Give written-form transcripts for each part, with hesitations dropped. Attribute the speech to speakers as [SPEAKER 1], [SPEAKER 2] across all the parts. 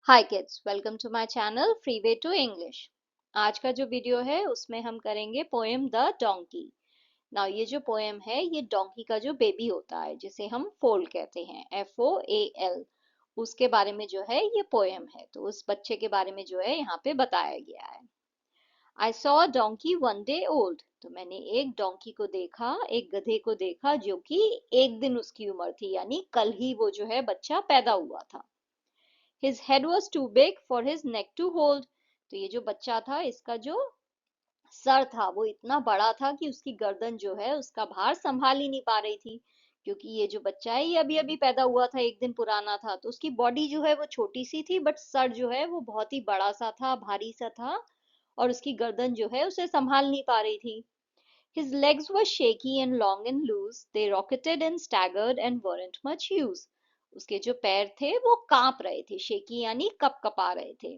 [SPEAKER 1] Hi kids, welcome to my channel free way to English. आज का जो video है उसमें हम करेंगे पोएम द डोंकी। नाउ ये जो पोएम है ये डोंकी का जो बेबी होता है जिसे हम फोल कहते हैं, FOAL, उसके बारे में जो है ये पोएम है। तो उस बच्चे के बारे में जो है यहाँ पे बताया गया है। I saw a donkey one day old. तो मैंने एक डोंकी को देखा, एक गधे को देखा जो कि एक दिन उसकी उम्र थी, यानी कल ही वो जो है बच्चा पैदा हुआ था। His head was too big for his neck to hold। तो ये जो बच्चा था इसका जो सर था वो इतना बड़ा था कि उसकी गर्दन जो है उसका भार संभाल ही नहीं पा रही थी। क्योंकि ये जो बच्चा है ये अभी अभी पैदा हुआ था, एक दिन पुराना था, तो उसकी बॉडी जो है वो छोटी सी थी, बट सर जो है वो बहुत ही बड़ा सा था, भारी सा था, और उसकी गर्दन जो है उसे संभाल नहीं पा रही थी। His legs were shaky and long and loose. They rocketed and staggered and weren't much use। उसके जो पैर थे वो कांप रहे थे, शेकी यानी कपकपा रहे थे।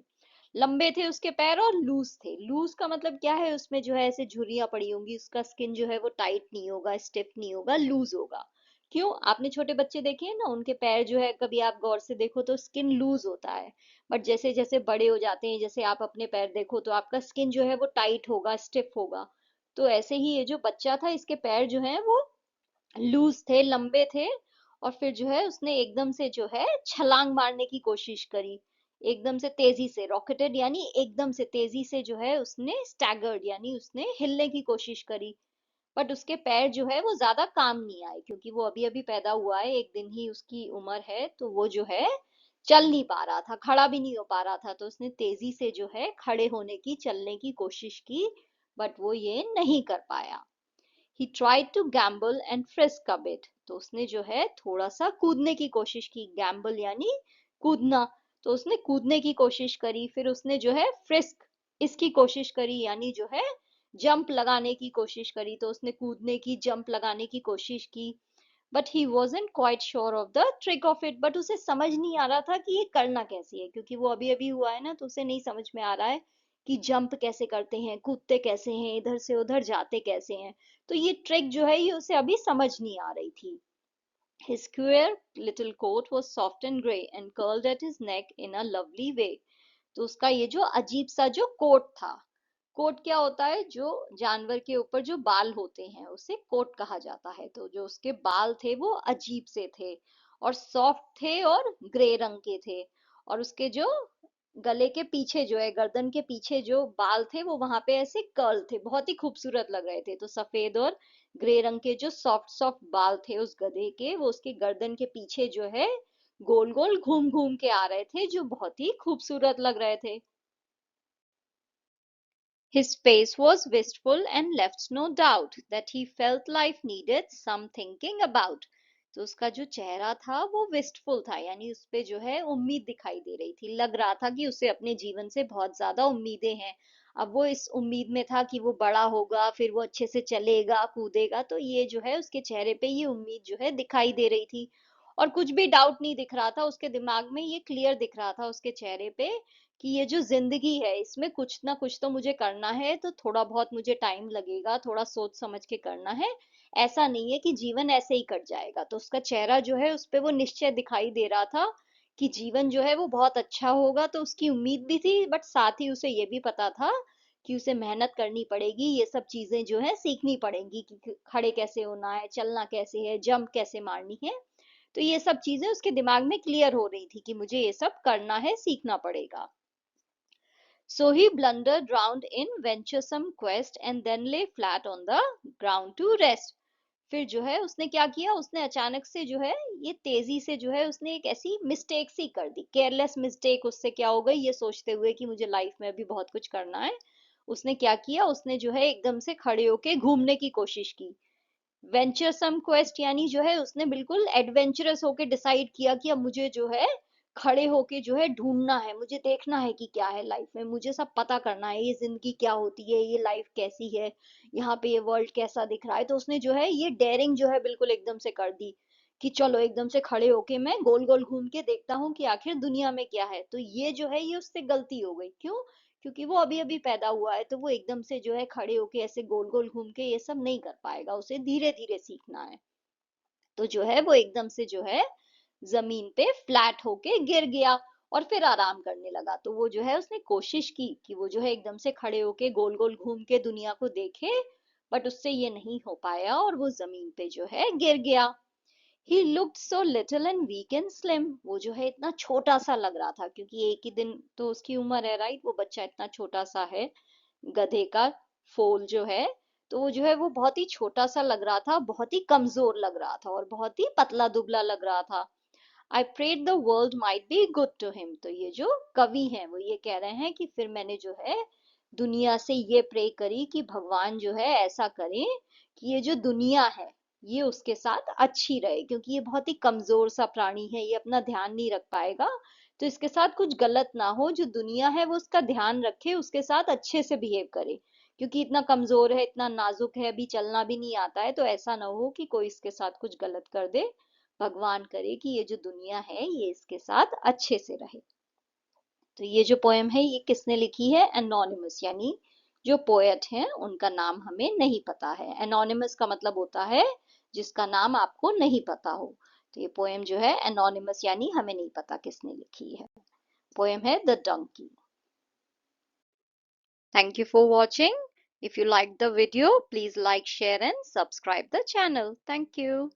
[SPEAKER 1] लंबे थे उसके पैर और लूज थे। लूज का मतलब क्या है, उसमें जो है ऐसे झुर्रियां पड़ी होंगी, उसका स्किन जो है वो टाइट नहीं होगा, स्टिफ नहीं होगा, लूज होगा। क्यों? आपने छोटे बच्चे देखे हैं ना, उनके पैर जो है कभी आप गौर से देखो तो स्किन लूज होता है। बट जैसे जैसे बड़े हो जाते हैं, जैसे आप अपने पैर देखो तो आपका स्किन जो है वो टाइट होगा, स्टिफ होगा। तो ऐसे ही ये जो बच्चा था इसके पैर जो है वो लूज थे, लंबे थे। और फिर जो है उसने एकदम से जो है छलांग मारने की कोशिश करी। एकदम से तेजी से रॉकेटेड यानी एकदम से तेजी से जो है उसने स्टैगर्ड यानी उसने हिलने की कोशिश करी। बट उसके पैर जो है वो ज्यादा काम नहीं आए, क्योंकि वो अभी अभी पैदा हुआ है, एक दिन ही उसकी उम्र है, तो वो जो है चल नहीं पा रहा था, खड़ा भी नहीं हो पा रहा था। तो उसने तेजी से जो है खड़े होने की, चलने की कोशिश की, बट वो ये नहीं कर पाया। He tried to gamble and frisk a bit। तो उसने जो है थोड़ा सा कूदने की कोशिश की। गैम्बल यानी कूदना। तो उसने कूदने की कोशिश करी, फिर उसने जो है फ्रिस्क इसकी कोशिश करी, यानी जो है जंप लगाने की कोशिश करी। तो उसने कूदने की, जंप लगाने की कोशिश की। But he wasn't quite sure of the trick of it. But उसे समझ नहीं आ रहा था कि ये करना कैसे है, क्योंकि वो अभी अभी हुआ है ना, तो उसे नहीं समझ में आ रहा है कि जंप कैसे करते हैं, कूदते कैसे हैं, इधर से उधर जाते कैसे हैं। तो ये ट्रिक जो है ये उसे अभी समझ नहीं आ रही थी। His queer little coat was soft and grey and curled at his neck in a lovely way। तो उसका ये जो अजीब सा जो कोट था, कोट क्या होता है, जो जानवर के ऊपर जो बाल होते हैं उसे कोट कहा जाता है। तो जो उसके बाल थे वो अजीब से थे और सॉफ्ट थे और ग्रे रंग के थे। और उसके जो गले के पीछे जो है, गर्दन के पीछे जो बाल थे वो वहां पे ऐसे कर्ल थे, बहुत ही खूबसूरत लग रहे थे। तो सफेद और ग्रे रंग के जो सॉफ्ट सॉफ्ट बाल थे उस गधे के, वो उसके गर्दन के पीछे जो है गोल गोल घूम घूम के आ रहे थे, जो बहुत ही खूबसूरत लग रहे थे। His face was wistful and left no doubt that he felt life needed some thinking about। तो उसका जो चेहरा था वो विस्टफुल था, यानी उस पे जो है उम्मीद दिखाई दे रही थी, लग रहा था कि उसे अपने जीवन से बहुत ज्यादा उम्मीदें हैं। अब वो इस उम्मीद में था कि वो बड़ा होगा, फिर वो अच्छे से चलेगा कूदेगा, तो ये जो है उसके चेहरे पे ये उम्मीद जो है दिखाई दे रही थी। और कुछ भी डाउट नहीं दिख रहा था उसके दिमाग में, ये क्लियर दिख रहा था उसके चेहरे पे कि ये जो जिंदगी है इसमें कुछ ना कुछ तो मुझे करना है, तो थोड़ा बहुत मुझे टाइम लगेगा, थोड़ा सोच समझ के करना है। ऐसा नहीं है कि जीवन ऐसे ही कट जाएगा। तो उसका चेहरा जो है उस पे वो निश्चय दिखाई दे रहा था कि जीवन जो है वो बहुत अच्छा होगा। तो उसकी उम्मीद भी थी, बट साथ ही उसे ये भी पता था कि उसे मेहनत करनी पड़ेगी, ये सब चीजें जो है सीखनी पड़ेंगी कि खड़े कैसे होना है, चलना कैसे है, जंप कैसे मारनी है। तो ये सब चीजें उसके दिमाग में क्लियर हो रही थी कि मुझे ये सब करना है, सीखना पड़ेगा। So he blundered round in venturesome quest and then lay flat on the ground to rest। फिर जो है उसने क्या किया, उसने अचानक से जो है ये तेजी से जो है उसने एक ऐसी मिस्टेक सी कर दी, केयरलेस मिस्टेक। उससे क्या हो गई, ये सोचते हुए कि मुझे लाइफ में अभी बहुत कुछ करना है, उसने क्या किया, उसने जो है एकदम से खड़े होके घूमने की कोशिश की। वेंचरसम क्वेस्ट यानी जो है उसने बिल्कुल एडवेंचरस होके डिसाइड किया कि अब मुझे जो है खड़े होके जो है ढूंढना है, मुझे देखना है कि क्या है लाइफ में, मुझे सब पता करना है, ये जिंदगी क्या होती है, ये लाइफ कैसी है, यहाँ पे ये वर्ल्ड कैसा दिख रहा है। तो उसने जो है ये डेयरिंग जो है बिल्कुल एकदम से कर दी कि चलो एकदम से खड़े होके मैं गोल गोल घूम के देखता हूँ कि आखिर दुनिया में क्या है। तो ये जो है ये उससे गलती हो गई। क्यों? क्योंकि वो अभी अभी पैदा हुआ है, तो वो एकदम से जो है खड़े होके ऐसे गोल गोल घूम के ये सब नहीं कर पाएगा, उसे धीरे धीरे सीखना है। तो जो है वो एकदम से जो है जमीन पे फ्लैट होके गिर गया। और फिर आराम करने लगा। तो वो जो है उसने कोशिश की कि वो जो है एकदम से खड़े होके गोल गोल घूम के दुनिया को देखे, बट उससे ये नहीं हो पाया और वो जमीन पे जो है गिर गया। He looked so little and weak and slim. वो जो है इतना छोटा सा लग रहा था, क्योंकि एक ही दिन तो उसकी उम्र है, राइट? वो बच्चा इतना छोटा सा है, गधे का फोल जो है। तो वो जो है वो बहुत ही छोटा सा लग रहा था, बहुत ही कमजोर लग रहा था और बहुत ही पतला दुबला लग रहा था। I prayed the world might be good to him. तो ये जो कवि हैं वो ये कह रहे हैं कि फिर मैंने जो है दुनिया से ये प्रे करी कि भगवान जो है ऐसा करें कि ये जो दुनिया है ये उसके साथ अच्छी रहे, क्योंकि ये बहुत ही कमजोर सा प्राणी है, ये अपना ध्यान नहीं रख पाएगा। तो इसके साथ कुछ गलत ना हो, जो दुनिया है वो उसका ध्यान रखे, उसके साथ अच्छे से बिहेव करे, क्योंकि इतना कमजोर है, इतना नाजुक है, अभी चलना भी नहीं आता है। तो ऐसा ना हो कि कोई इसके साथ कुछ गलत कर दे। भगवान करे कि ये जो दुनिया है ये इसके साथ अच्छे से रहे। तो ये जो पोएम है ये किसने लिखी है? एनोनिमस, यानी जो पोएट हैं उनका नाम हमें नहीं पता है। एनोनिमस का मतलब होता है जिसका नाम आपको नहीं पता हो। तो ये पोएम जो है एनोनिमस, यानी हमें नहीं पता किसने लिखी है। पोएम है the donkey. Thank you for watching. If you liked the video, please like, share and subscribe the channel. Thank you.